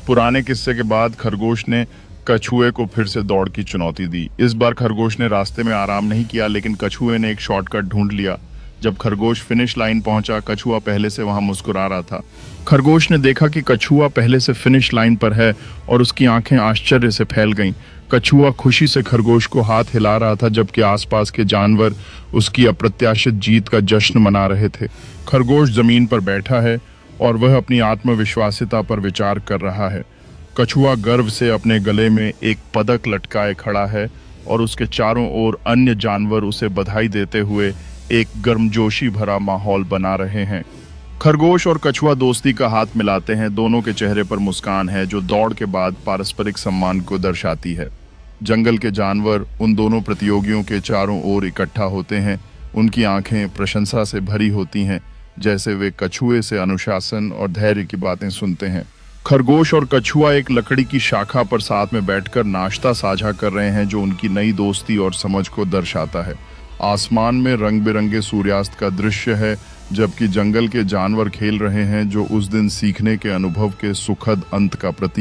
पुराने किस्से के बाद खरगोश ने कछुए को फिर से दौड़ की चुनौती दी। इस बार खरगोश ने रास्ते में आराम नहीं किया, लेकिन कछुए ने एक शॉर्टकट ढूंढ लिया। जब खरगोश फिनिश लाइन पहुंचा, कछुआ पहले से वहां मुस्कुरा रहा था। खरगोश ने देखा कि कछुआ पहले से फिनिश लाइन पर है और उसकी आंखें आश्चर्य से फैल गईं। कछुआ खुशी से खरगोश को हाथ हिला रहा था, जबकि आसपास के जानवर उसकी अप्रत्याशित जीत का जश्न मना रहे थे। खरगोश जमीन पर बैठा है और वह अपनी आत्मविश्वासिता पर विचार कर रहा है। कछुआ गर्व से अपने गले में एक पदक लटकाए खड़ा है और उसके चारों ओर अन्य जानवर उसे बधाई देते हुए एक गर्मजोशी भरा माहौल बना रहे हैं। खरगोश और कछुआ दोस्ती का हाथ मिलाते हैं। दोनों के चेहरे पर मुस्कान है, जो दौड़ के बाद पारस्परिक सम्मान को दर्शाती है। जंगल के जानवर उन दोनों प्रतियोगियों के चारों ओर इकट्ठा होते हैं। उनकी आंखें प्रशंसा से भरी होती हैं, जैसे वे कछुए से अनुशासन और धैर्य की बातें सुनते हैं। खरगोश और कछुआ एक लकड़ी की शाखा पर साथ में बैठकर नाश्ता साझा कर रहे हैं, जो उनकी नई दोस्ती और समझ को दर्शाता है। आसमान में रंग बिरंगे सूर्यास्त का दृश्य है, जबकि जंगल के जानवर खेल रहे हैं, जो उस दिन सीखने के अनुभव के सुखद अंत का प्रतीक